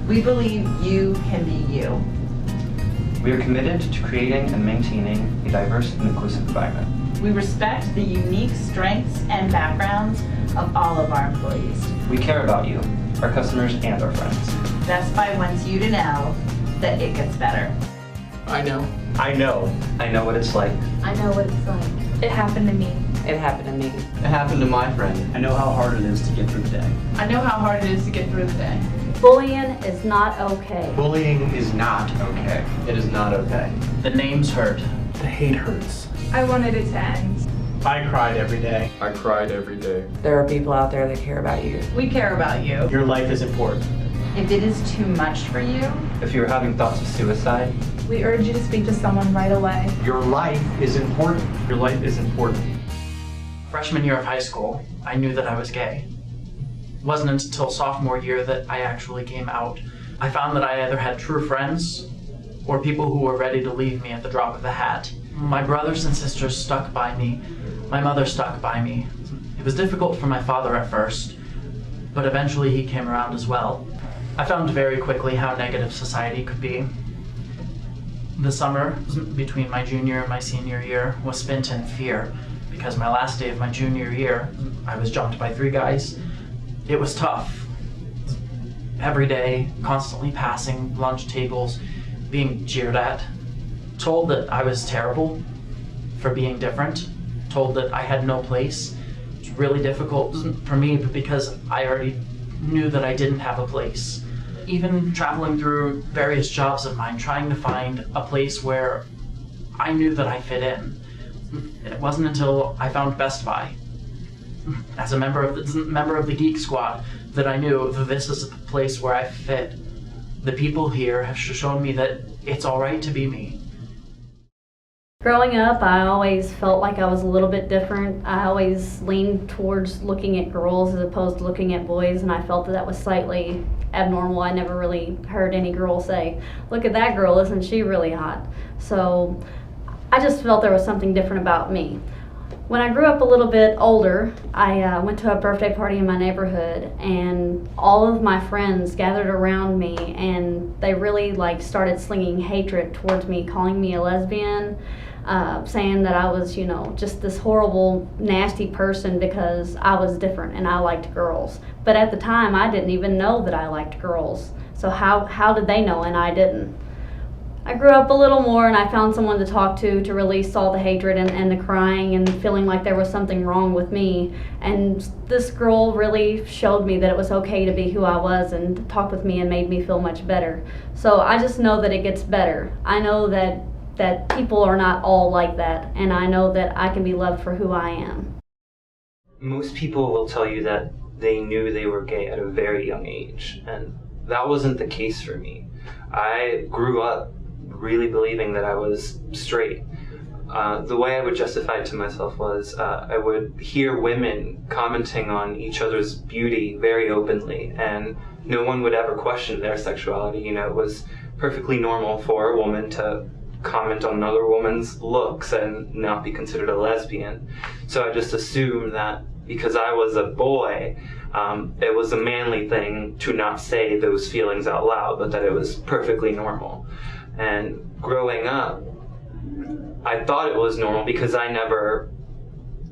We believe you can be you. We are committed to creating and maintaining a diverse and inclusive environment. We respect the unique strengths and backgrounds of all of our employees. We care about you, our customers, and our friends. Best Buy wants you to know that it gets better. I know. I know. I know what it's like. I know what it's like. It happened to me. It happened to me. It happened to my friend. I know how hard it is to get through the day. I know how hard it is to get through the day. Bullying is not okay. Bullying is not okay. It is not okay. The names hurt. The hate hurts. I wanted it to end. I cried every day. I cried every day. There are people out there that care about you. We care about you. Your life is important. If it is too much for you, If you're having thoughts of suicide, We urge you to speak to someone right away. Your life is important. Your life is important. Freshman year of high school, I knew that I was gay. It wasn't until sophomore year that I actually came out. I found that I either had true friends or people who were ready to leave me at the drop of a hat. My brothers and sisters stuck by me. My mother stuck by me. It was difficult for my father at first, but eventually he came around as well. I found very quickly how negative society could be. The summer between my junior and my senior year was spent in fear because my last day of my junior year, I was jumped by 3 guys. It was tough. Every day, constantly passing lunch tables, being jeered at, told that I was terrible for being different, told that I had no place. It was really difficult for me because I already knew that I didn't have a place. Even traveling through various jobs of mine, trying to find a place where I knew that I fit in. It wasn't until I found Best Buy, as a member of the Geek squad, that I knew that this is a place where I fit. The people here have shown me that it's all right to be me. Growing up, I always felt like I was a little bit different. I always leaned towards looking at girls as opposed to looking at boys, and I felt that was slightly abnormal. I never really heard any girl say, "Look at that girl, isn't she really hot?" So I just felt there was something different about me. When I grew up a little bit older, I went to a birthday party in my neighborhood, and all of my friends gathered around me, and they really started slinging hatred towards me, calling me a lesbian, saying that I was, just this horrible, nasty person because I was different and I liked girls. But at the time, I didn't even know that I liked girls. So how did they know and I didn't? I grew up a little more and I found someone to talk to release all the hatred and the crying and feeling like there was something wrong with me. And this girl really showed me that it was okay to be who I was and talked with me and made me feel much better. So I just know that it gets better. I know that people are not all like that, and I know that I can be loved for who I am. most people will tell you that they knew they were gay at a very young age, and that wasn't the case for me. I grew up really believing that I was straight. The way I would justify it to myself was I would hear women commenting on each other's beauty very openly, and no one would ever question their sexuality. You know, it was perfectly normal for a woman to comment on another woman's looks and not be considered a lesbian. So I just assumed that because I was a boy, it was a manly thing to not say those feelings out loud, but that it was perfectly normal. And growing up, I thought it was normal because I never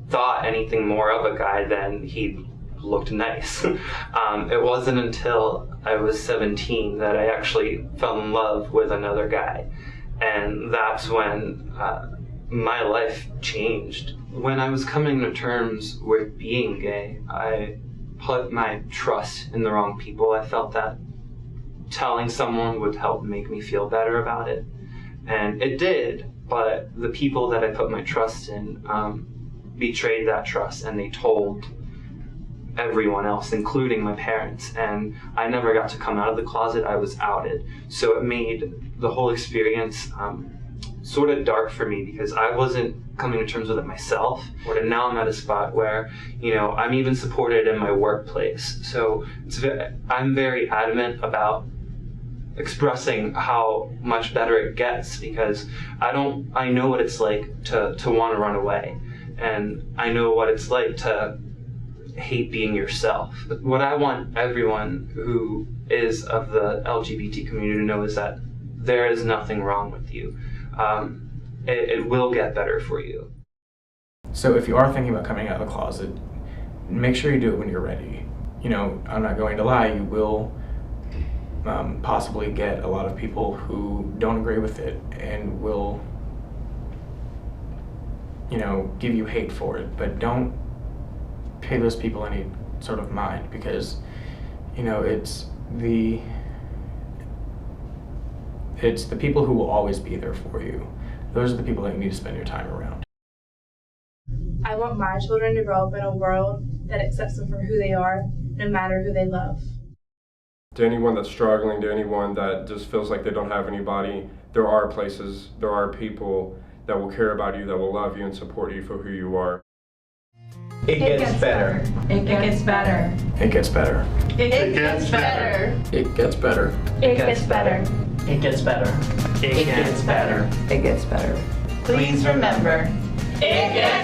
thought anything more of a guy than he looked nice. It wasn't until I was 17 that I actually fell in love with another guy. And that's when my life changed. When I was coming to terms with being gay, I put my trust in the wrong people. I felt that telling someone would help make me feel better about it. And it did, but the people that I put my trust in betrayed that trust, and they told everyone else, including my parents. And I never got to come out of the closet. I was outed. So it made the whole experience sort of dark for me because I wasn't coming to terms with it myself. And now I'm at a spot where, you know, I'm even supported in my workplace. So I'm very adamant about expressing how much better it gets, because I know what it's like to want to run away, and I know what it's like to hate being yourself. What I want everyone who is of the LGBT community to know is that there is nothing wrong with you. It will get better for you. So if you are thinking about coming out of the closet, make sure you do it when you're ready. You know, I'm not going to lie, you will possibly get a lot of people who don't agree with it and will, you know, give you hate for it, but don't pay those people any sort of mind, because, you know, it's the people who will always be there for you. Those are the people that you need to spend your time around. I want my children to grow up in a world that accepts them for who they are, no matter who they love. To anyone that's struggling, to anyone that just feels like they don't have anybody, there are places, there are people that will care about you, that will love you and support you for who you are. It gets better. It gets better. It gets better. It gets better. It gets better. It gets better. It gets better. It gets better. It gets better. Please remember, it gets